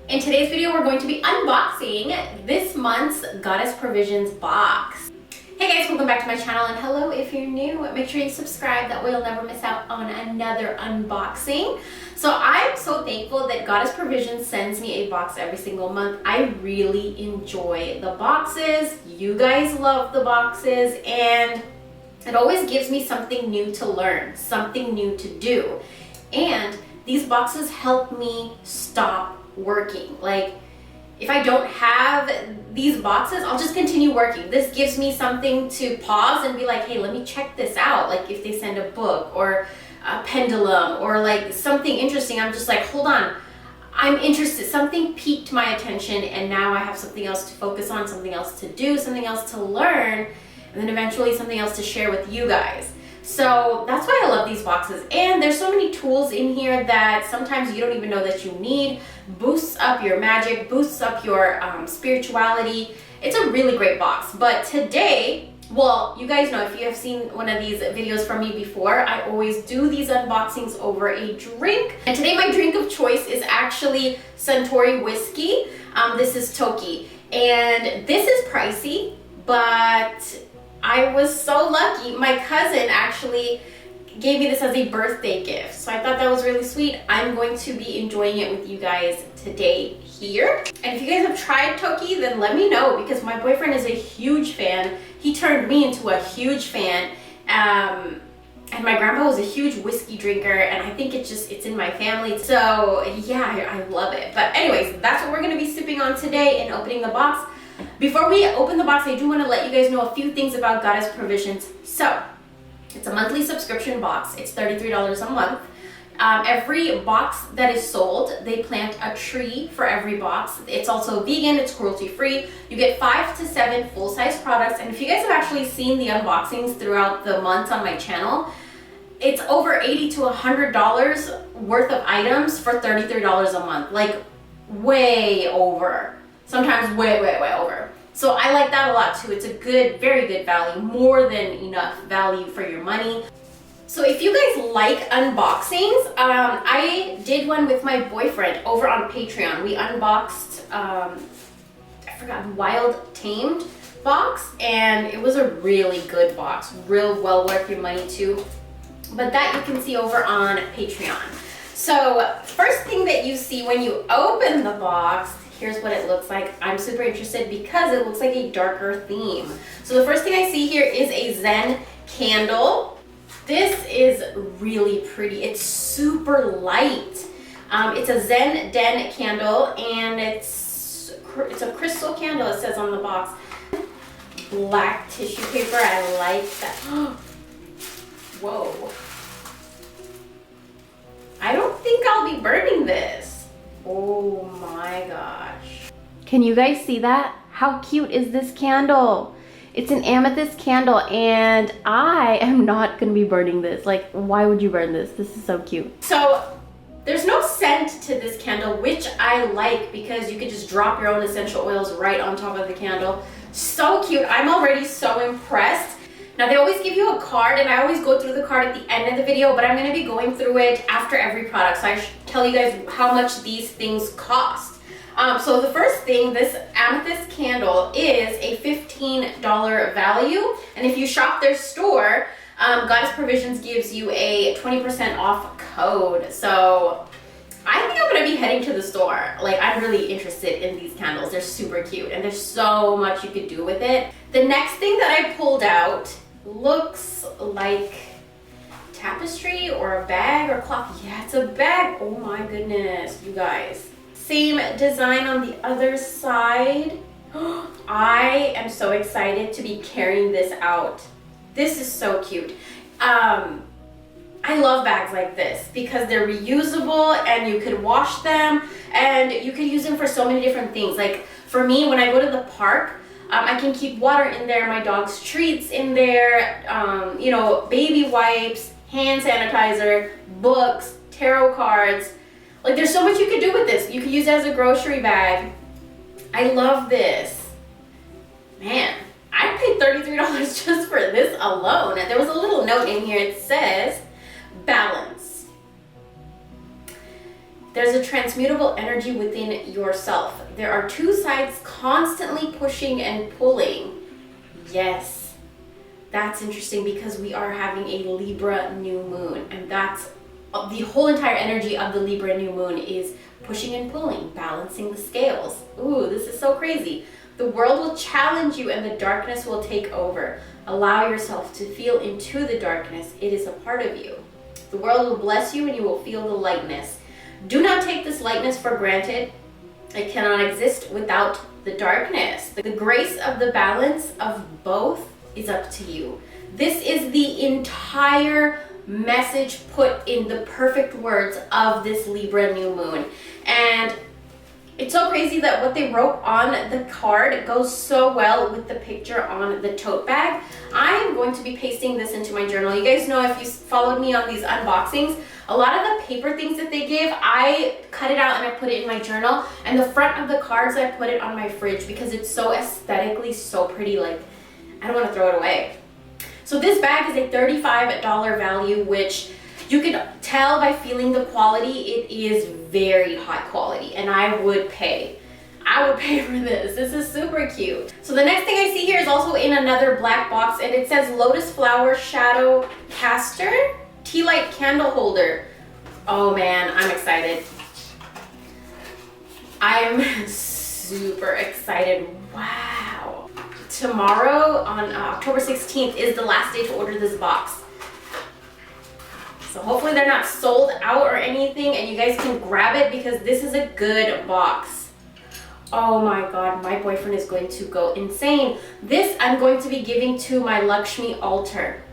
In today's video, we're going to be unboxing this month's Goddess Provisions box. Hey guys, welcome back to my channel, and hello if you're new. Make sure you subscribe, that way you'll never miss out on another unboxing. So I'm so thankful that Goddess Provisions sends me a box every single month. I really enjoy the boxes. You guys love the boxes, and it always gives me something new to learn, something new to do. And these boxes help me stop working. Like, if I don't have these boxes, I'll just continue working. This gives me something to pause and be like, hey, let me check this out. Like if they send a book or a pendulum or like something interesting, I'm just like, hold on, I'm interested. Something piqued my attention, and now I have something else to focus on, something else to do, something else to learn, and then eventually something else to share with you guys. So that's why I love these boxes. And there's so many tools in here that sometimes you don't even know that you need. Boosts up your magic, boosts up your spirituality. It's a really great box. But today, well, you guys know, if you have seen one of these videos from me before, I always do these unboxings over a drink. And today my drink of choice is actually Suntory whiskey. This is Toki. And this is pricey, but I was so lucky. My cousin actually gave me this as a birthday gift, so I thought that was really sweet. I'm going to be enjoying it with you guys today here. And if you guys have tried Toki, then let me know, because my boyfriend is a huge fan. He turned me into a huge fan. And my grandpa was a huge whiskey drinker, and I think it's in my family. So yeah, I love it. But anyways, that's what we're gonna be sipping on today and opening the box. Before we open the box, I do want to let you guys know a few things about Goddess Provisions. So, it's a monthly subscription box. It's $33 a month. Every box that is sold, they plant a tree for every box. It's also vegan, it's cruelty-free. You get 5 to 7 full-size products. And if you guys have actually seen the unboxings throughout the months on my channel, it's over $80 to $100 worth of items for $33 a month. Like, way over. Sometimes way over. So I like that a lot too. It's a good, very good value, more than enough value for your money. So if you guys like unboxings, I did one with my boyfriend over on Patreon. We unboxed, I forgot, Wild Tamed box, and it was a really good box, real well worth your money too. But that you can see over on Patreon. So first thing that you see when you open the box, here's what it looks like. I'm super interested because it looks like a darker theme. So the first thing I see here is a Zen candle. This is really pretty. It's super light. It's a Zen Den candle, and it's a crystal candle, it says on the box. Black tissue paper, I like that. Whoa. I don't think I'll be burning this. Oh my gosh. Can you guys see that? How cute is this candle? It's an amethyst candle, and I am not gonna be burning this. Like, why would you burn this? This is so cute. So there's no scent to this candle, which I like, because you could just drop your own essential oils right on top of the candle. So cute. I'm already so impressed. Now, they always give you a card, and I always go through the card at the end of the video, but I'm going to be going through it after every product, so I should tell you guys how much these things cost. So the first thing, this amethyst candle is a $15 value, and if you shop their store, Goddess Provisions gives you a 20% off code. So I think I'm going to be heading to the store. Like, I'm really interested in these candles. They're super cute, and there's so much you could do with it. The next thing that I pulled out looks like tapestry or a bag or cloth. Yeah, it's a bag. Oh my goodness, you guys. Same design on the other side. I am so excited to be carrying this out. This is so cute. I love bags like this because they're reusable, and you could wash them, and you could use them for so many different things. Like for me, when I go to the park, I can keep water in there, my dog's treats in there, you know, baby wipes, hand sanitizer, books, tarot cards. Like, there's so much you could do with this. You could use it as a grocery bag. I love this. Man, I paid $33 just for this alone. And there was a little note in here. It says, balance. There's a transmutable energy within yourself. There are two sides constantly pushing and pulling. Yes, that's interesting because we are having a Libra new moon, and that's the whole entire energy of the Libra new moon is pushing and pulling, balancing the scales. Ooh, this is so crazy. The world will challenge you and the darkness will take over. Allow yourself to feel into the darkness. It is a part of you. The world will bless you and you will feel the lightness. Do not take this lightness for granted. It cannot exist without the darkness. The grace of the balance of both is up to you. This is the entire message put in the perfect words of this Libra new moon. And it's so crazy that what they wrote on the card goes so well with the picture on the tote bag. I am going to be pasting this into my journal. You guys know, if you followed me on these unboxings, a lot of the paper things that they give, I cut it out and I put it in my journal. And the front of the cards, I put it on my fridge because it's so aesthetically so pretty. Like, I don't want to throw it away. So this bag is a $35 value, which you can tell by feeling the quality. It is very high quality, and I would pay for this. This is super cute. So the next thing I see here is also in another black box, and it says Lotus Flower Shadow Caster Tea Light Candle Holder. Oh man, I'm excited. I am super excited. Wow. Tomorrow on October 16th is the last day to order this box. So hopefully they're not sold out or anything and you guys can grab it because this is a good box. Oh my God, my boyfriend is going to go insane. This I'm going to be giving to my Lakshmi altar.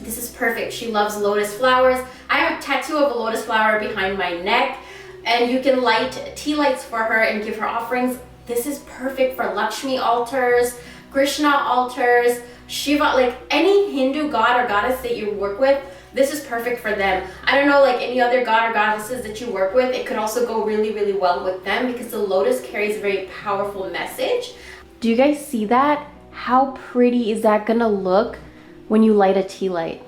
This is perfect. She loves lotus flowers. I have a tattoo of a lotus flower behind my neck, and you can light tea lights for her and give her offerings. This is perfect for Lakshmi altars, Krishna altars, Shiva, like any Hindu god or goddess that you work with. This is perfect for them. I don't know, like any other god or goddesses that you work with, it could also go really, really well with them because the lotus carries a very powerful message. Do you guys see that? How pretty is that gonna look when you light a tea light?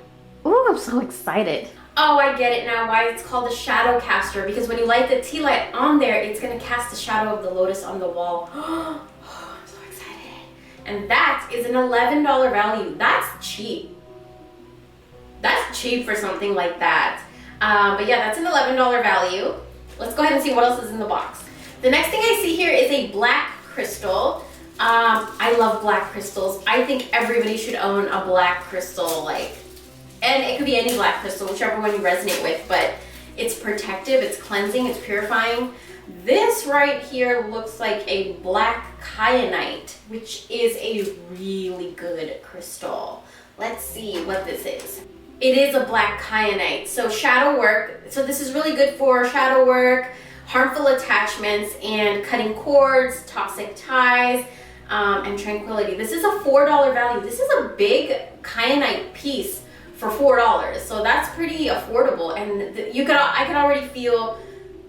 Ooh, I'm so excited. Oh, I get it now why it's called a shadow caster, because when you light the tea light on there, it's gonna cast the shadow of the lotus on the wall. Oh, I'm so excited. And that is an $11 value. That's cheap. That's cheap for something like that. But yeah, that's an $11 value. Let's go ahead and see what else is in the box. The next thing I see here is a black crystal. I love black crystals. I think everybody should own a black crystal, and it could be any black crystal, whichever one you resonate with, but it's protective, it's cleansing, it's purifying. This right here looks like a black kyanite, which is a really good crystal. Let's see what this is. It is a black kyanite, so shadow work. So this is really good for shadow work, harmful attachments, and cutting cords, toxic ties, and tranquility. This is a $4 value. This is a big kyanite piece for $4, so that's pretty affordable. And I could already feel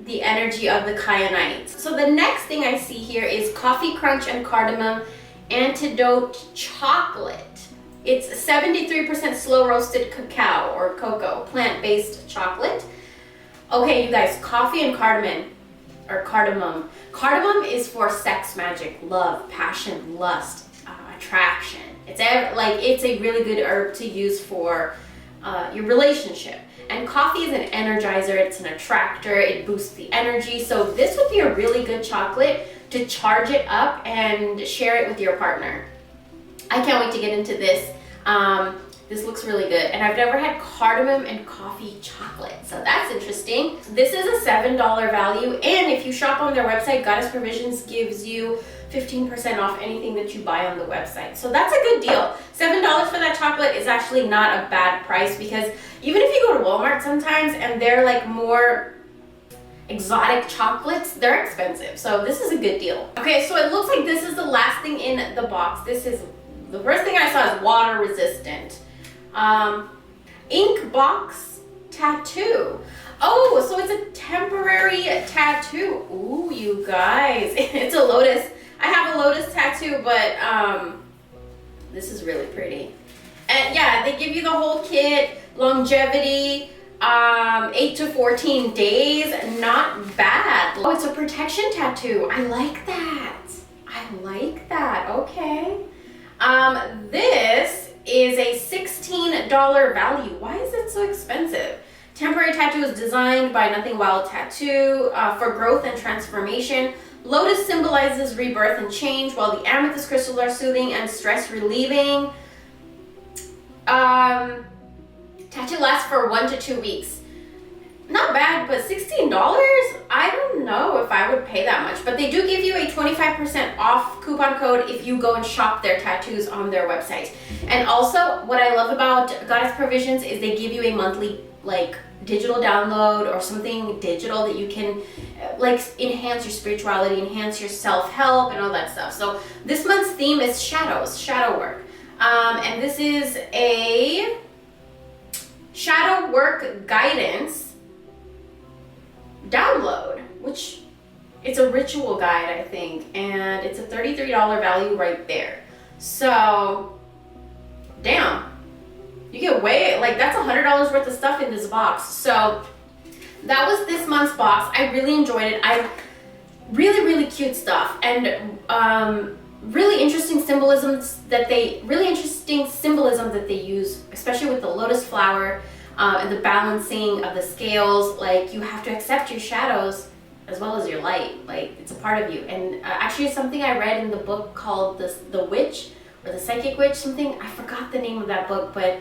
the energy of the kyanite. So the next thing I see here is Coffee Crunch and Cardamom Antidote Chocolate. It's 73% slow roasted cacao or cocoa, plant-based chocolate. Okay, you guys, coffee and cardamom, or cardamom. Cardamom is for sex magic, love, passion, lust, attraction. It's a really good herb to use for your relationship. And coffee is an energizer, it's an attractor, it boosts the energy. So this would be a really good chocolate to charge it up and share it with your partner. I can't wait to get into this. This looks really good. And I've never had cardamom and coffee chocolate, so that's interesting. This is a $7 value, and if you shop on their website, Goddess Provisions gives you 15% off anything that you buy on the website. So that's a good deal. $7 for that chocolate is actually not a bad price, because even if you go to Walmart sometimes and they're like more exotic chocolates, they're expensive. So this is a good deal. Okay, so it looks like this is the last thing in the box. The first thing I saw is water resistant. Ink box tattoo. Oh, so it's a temporary tattoo. Ooh, you guys, it's a lotus. I have a lotus tattoo, but this is really pretty. And yeah, they give you the whole kit, longevity, 8 to 14 days, not bad. Oh, it's a protection tattoo. I like that. I like that. Okay. This is a $16 value. Why is it so expensive? Temporary tattoo is designed by Nothing Wild Tattoo for growth and transformation. Lotus symbolizes rebirth and change, while the amethyst crystals are soothing and stress relieving. Tattoo lasts for 1 to 2 weeks. Not bad, but $16? I don't know if I would pay that much, but they do give you a 25% off coupon code if you go and shop their tattoos on their website. And also, what I love about Goddess Provisions is they give you a monthly like digital download or something digital that you can like enhance your spirituality, enhance your self-help and all that stuff. So this month's theme is shadows, shadow work. And this is a shadow work guidance download, which it's a ritual guide, I think, and it's a $33 value right there. So damn, you get way, like that's $100 worth of stuff in this box. So that was this month's box. I really enjoyed it. Really cute stuff, and really interesting symbolism that they use, especially with the lotus flower and the balancing of the scales. Like, you have to accept your shadows as well as your light. Like, it's a part of you. And actually something I read in the book called the Witch, or the Psychic Witch, something, I forgot the name of that book, but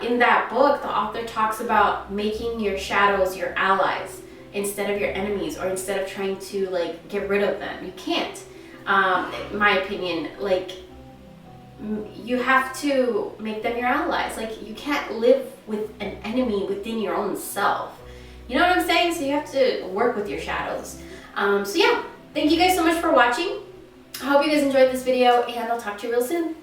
in that book the author talks about making your shadows your allies instead of your enemies, or instead of trying to like get rid of them. You can't. In my opinion, like, you have to make them your allies. Like, you can't live with an enemy within your own self. You know what I'm saying? So you have to work with your shadows. So yeah, thank you guys so much for watching. I hope you guys enjoyed this video, and I'll talk to you real soon.